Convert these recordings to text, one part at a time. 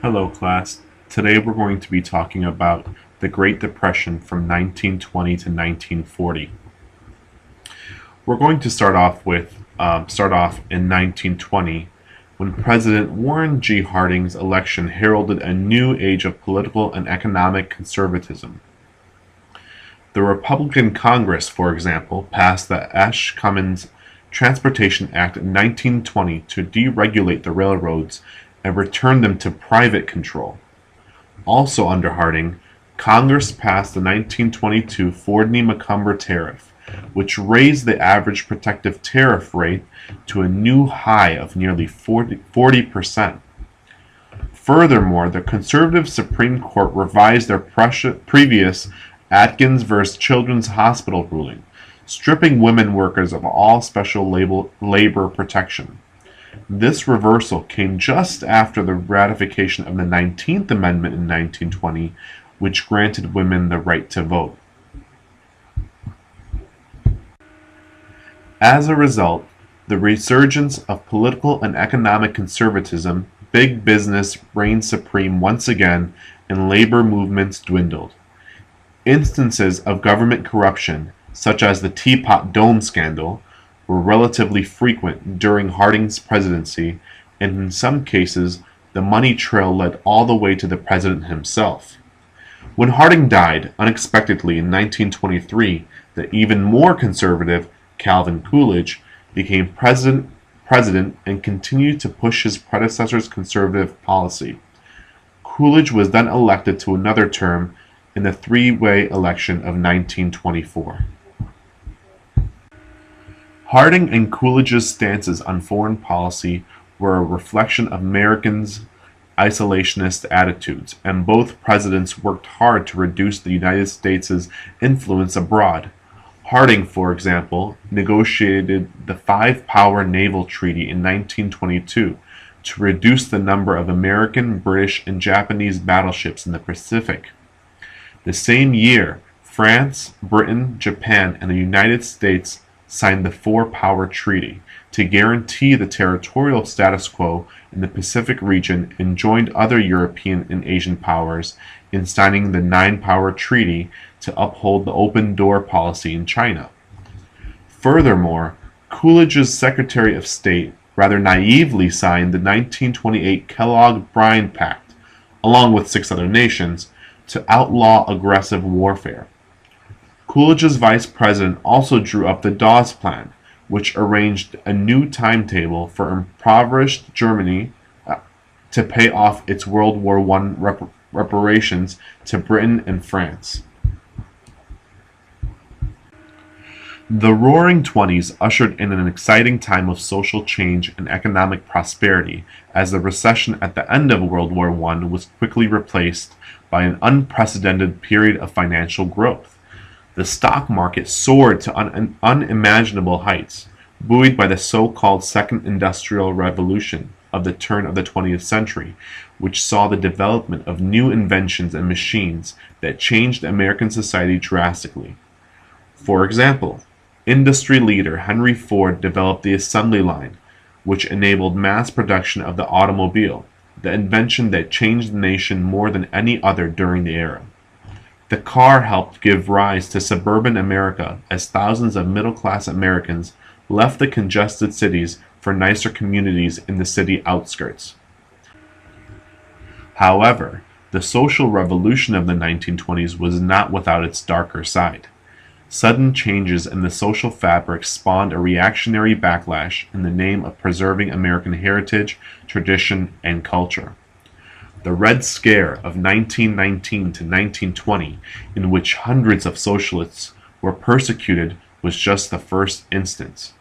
Hello class. Today we're going to be talking about the Great Depression from 1920 to 1940. We're going to start off in 1920 when President Warren G. Harding's election heralded a new age of political and economic conservatism. The Republican Congress, for example, passed the Ash-Cummins Transportation Act in 1920 to deregulate the railroads and return them to private control. Also under Harding, Congress passed the 1922 Fordney-McCumber Tariff, which raised the average protective tariff rate to a new high of nearly 40%. Furthermore, the conservative Supreme Court revised their previous Atkins v. Children's Hospital ruling, stripping women workers of all special labor protection. This reversal came just after the ratification of the 19th Amendment in 1920, which granted women the right to vote. As a result, the resurgence of political and economic conservatism, big business reigned supreme once again, and labor movements dwindled. Instances of government corruption, such as the Teapot Dome scandal, were relatively frequent during Harding's presidency, and in some cases, the money trail led all the way to the president himself. When Harding died unexpectedly in 1923, the even more conservative Calvin Coolidge became president and continued to push his predecessor's conservative policy. Coolidge was then elected to another term in the three-way election of 1924. Harding and Coolidge's stances on foreign policy were a reflection of Americans' isolationist attitudes, and both presidents worked hard to reduce the United States' influence abroad. Harding, for example, negotiated the Five-Power Naval Treaty in 1922 to reduce the number of American, British, and Japanese battleships in the Pacific. The same year, France, Britain, Japan, and the United States signed the Four-Power Treaty to guarantee the territorial status quo in the Pacific region and joined other European and Asian powers in signing the Nine-Power Treaty to uphold the open door policy in China. Furthermore, Coolidge's Secretary of State rather naively signed the 1928 Kellogg-Briand Pact, along with 6 other nations, to outlaw aggressive warfare. Coolidge's vice president also drew up the Dawes Plan, which arranged a new timetable for impoverished Germany to pay off its World War I reparations to Britain and France. The Roaring Twenties ushered in an exciting time of social change and economic prosperity, as the recession at the end of World War I was quickly replaced by an unprecedented period of financial growth. The stock market soared to unimaginable heights, buoyed by the so-called Second Industrial Revolution of the turn of the 20th century, which saw the development of new inventions and machines that changed American society drastically. For example, industry leader Henry Ford developed the assembly line, which enabled mass production of the automobile, the invention that changed the nation more than any other during the era. The car helped give rise to suburban America as thousands of middle-class Americans left the congested cities for nicer communities in the city outskirts. However, the social revolution of the 1920s was not without its darker side. Sudden changes in the social fabric spawned a reactionary backlash in the name of preserving American heritage, tradition, and culture. The Red Scare of 1919 to 1920, in which hundreds of socialists were persecuted, was just the first instance.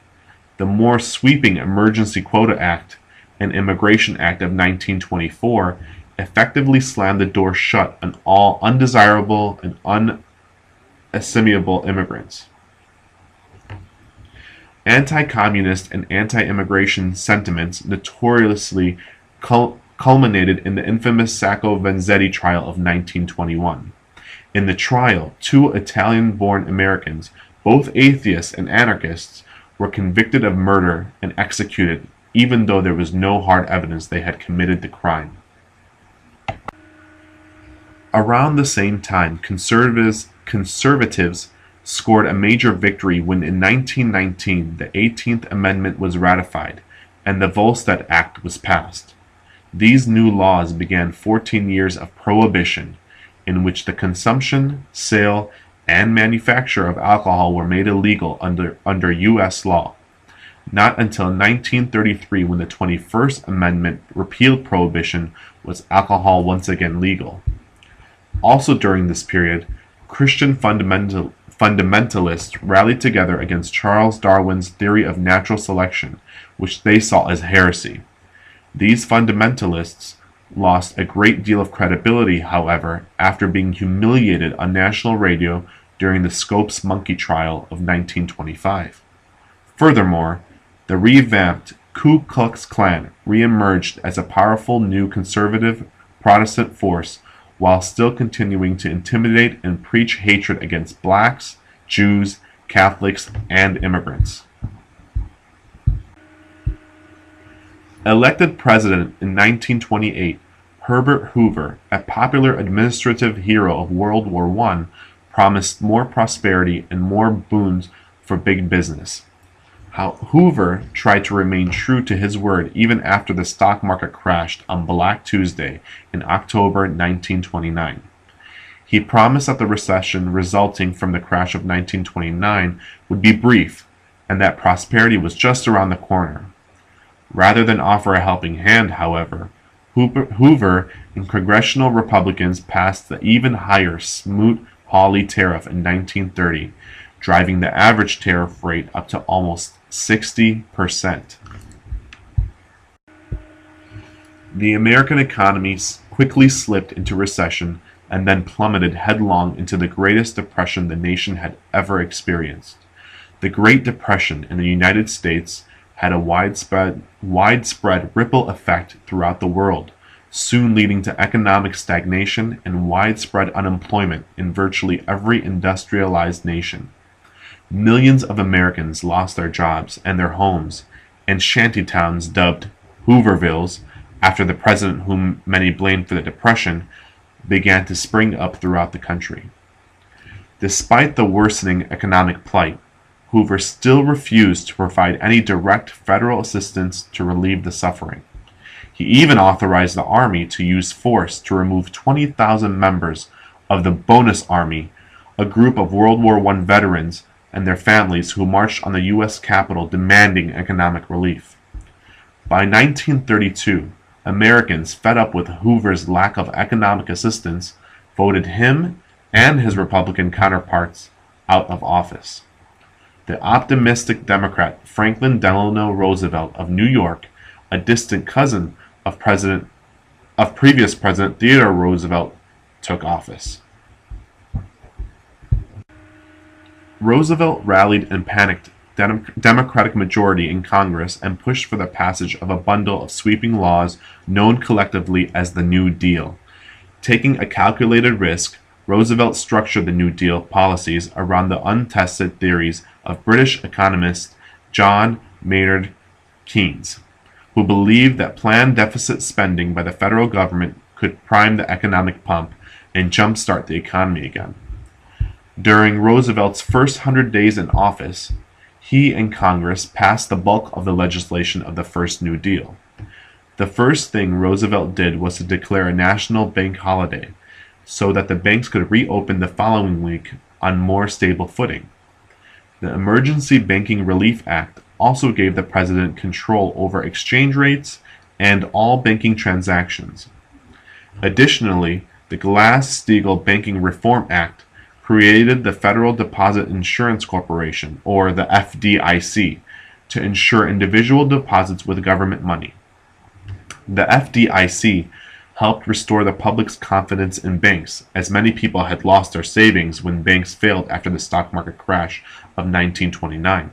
The more sweeping Emergency Quota Act and Immigration Act of 1924 effectively slammed the door shut on all undesirable and unassimilable immigrants. Anti-communist and anti-immigration sentiments notoriously culminated in the infamous Sacco Vanzetti trial of 1921. In the trial, 2 Italian-born Americans, both atheists and anarchists, were convicted of murder and executed, even though there was no hard evidence they had committed the crime. Around the same time, conservatives scored a major victory when in 1919 the 18th Amendment was ratified and the Volstead Act was passed. These new laws began 14 years of prohibition, in which the consumption, sale, and manufacture of alcohol were made illegal under U.S. law. Not until 1933, when the 21st Amendment repealed prohibition, was alcohol once again legal. Also during this period, Christian fundamentalists rallied together against Charles Darwin's theory of natural selection, which they saw as heresy. These fundamentalists lost a great deal of credibility, however, after being humiliated on national radio during the Scopes monkey trial of 1925. Furthermore, the revamped Ku Klux Klan reemerged as a powerful new conservative Protestant force while still continuing to intimidate and preach hatred against blacks, Jews, Catholics, and immigrants. Elected president in 1928, Herbert Hoover, a popular administrative hero of World War I, promised more prosperity and more boons for big business. Hoover tried to remain true to his word even after the stock market crashed on Black Tuesday in October 1929. He promised that the recession resulting from the crash of 1929 would be brief and that prosperity was just around the corner. Rather than offer a helping hand, however, Hoover and congressional Republicans passed the even higher Smoot-Hawley tariff in 1930, driving the average tariff rate up to almost 60%. The American economy quickly slipped into recession and then plummeted headlong into the greatest depression the nation had ever experienced. The Great Depression in the United States had a widespread ripple effect throughout the world, soon leading to economic stagnation and widespread unemployment in virtually every industrialized nation. Millions of Americans lost their jobs and their homes, and shantytowns dubbed Hoovervilles, after the president whom many blamed for the Depression, began to spring up throughout the country. Despite the worsening economic plight, Hoover still refused to provide any direct federal assistance to relieve the suffering. He even authorized the Army to use force to remove 20,000 members of the Bonus Army, a group of World War I veterans and their families who marched on the U.S. Capitol demanding economic relief. By 1932, Americans, fed up with Hoover's lack of economic assistance, voted him and his Republican counterparts out of office. The optimistic Democrat Franklin Delano Roosevelt of New York, a distant cousin of previous President Theodore Roosevelt, took office. Roosevelt rallied and panicked Democratic majority in Congress and pushed for the passage of a bundle of sweeping laws known collectively as the New Deal. Taking a calculated risk, Roosevelt structured the New Deal policies around the untested theories of British economist John Maynard Keynes, who believed that planned deficit spending by the federal government could prime the economic pump and jumpstart the economy again. During Roosevelt's first 100 days in office, he and Congress passed the bulk of the legislation of the first New Deal. The first thing Roosevelt did was to declare a national bank holiday, so that the banks could reopen the following week on more stable footing. The Emergency Banking Relief Act also gave the president control over exchange rates and all banking transactions. Additionally, the Glass-Steagall Banking Reform Act created the Federal Deposit Insurance Corporation, or the FDIC, to insure individual deposits with government money. The FDIC helped restore the public's confidence in banks, as many people had lost their savings when banks failed after the stock market crash of 1929.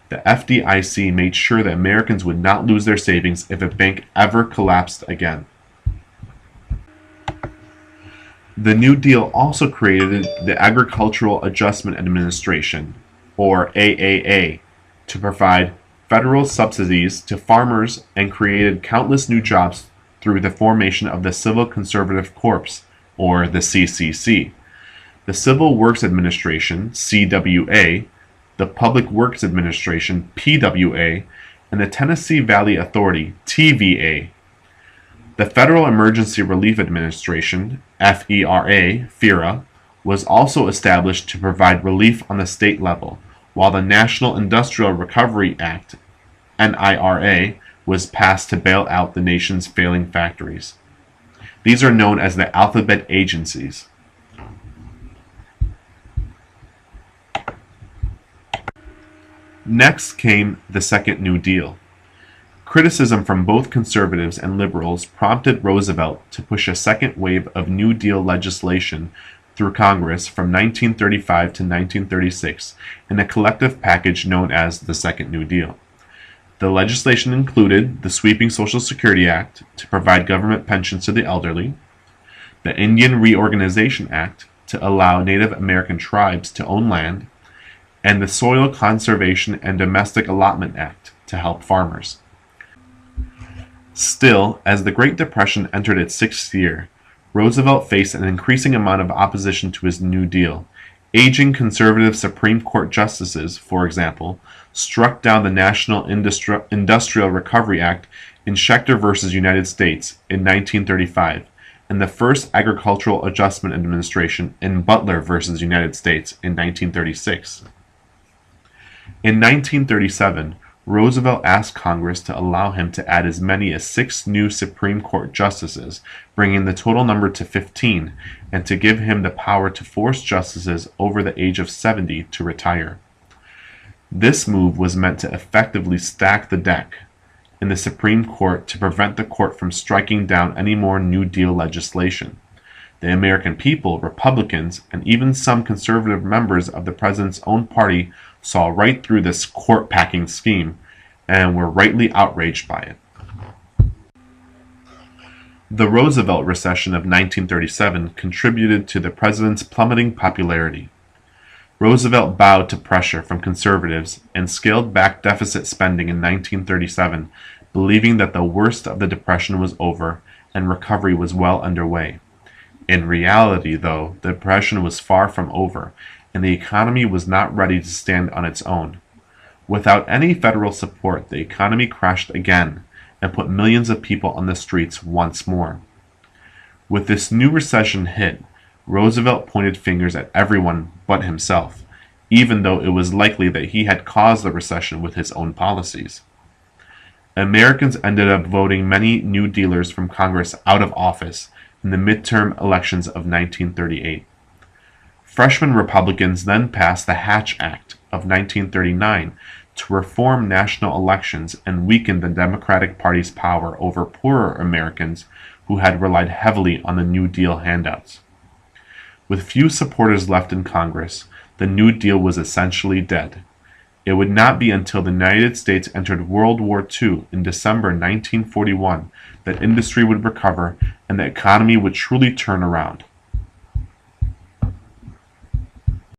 The FDIC made sure that Americans would not lose their savings if a bank ever collapsed again. The New Deal also created the Agricultural Adjustment Administration, or AAA, to provide federal subsidies to farmers and created countless new jobs through the formation of the Civil Conservative Corps, or the CCC, the Civil Works Administration, CWA, the Public Works Administration, PWA, and the Tennessee Valley Authority, TVA. The Federal Emergency Relief Administration, FERA, was also established to provide relief on the state level, while the National Industrial Recovery Act, NIRA, was passed to bail out the nation's failing factories. These are known as the alphabet agencies. Next came the Second New Deal. Criticism from both conservatives and liberals prompted Roosevelt to push a second wave of New Deal legislation through Congress from 1935 to 1936 in a collective package known as the Second New Deal. The legislation included the sweeping Social Security Act to provide government pensions to the elderly, the Indian Reorganization Act to allow Native American tribes to own land, and the Soil Conservation and Domestic Allotment Act to help farmers. Still, as the Great Depression entered its sixth year, Roosevelt faced an increasing amount of opposition to his New Deal. Aging conservative Supreme Court justices, for example, struck down the National Industrial Recovery Act in Schechter v. United States in 1935, and the First Agricultural Adjustment Administration in Butler v. United States in 1936. In 1937, Roosevelt asked Congress to allow him to add as many as 6 new Supreme Court justices, bringing the total number to 15, and to give him the power to force justices over the age of 70 to retire. This move was meant to effectively stack the deck in the Supreme Court to prevent the court from striking down any more New Deal legislation. The American people, Republicans, and even some conservative members of the president's own party saw right through this court-packing scheme and were rightly outraged by it. The Roosevelt recession of 1937 contributed to the president's plummeting popularity. Roosevelt bowed to pressure from conservatives and scaled back deficit spending in 1937, believing that the worst of the Depression was over and recovery was well underway. In reality, though, the Depression was far from over, and the economy was not ready to stand on its own. Without any federal support, the economy crashed again and put millions of people on the streets once more. With this new recession hit, Roosevelt pointed fingers at everyone but himself, even though it was likely that he had caused the recession with his own policies. Americans ended up voting many New Dealers from Congress out of office in the midterm elections of 1938. Freshman Republicans then passed the Hatch Act of 1939 to reform national elections and weaken the Democratic Party's power over poorer Americans who had relied heavily on the New Deal handouts. With few supporters left in Congress, the New Deal was essentially dead. It would not be until the United States entered World War II in December 1941 that industry would recover and the economy would truly turn around.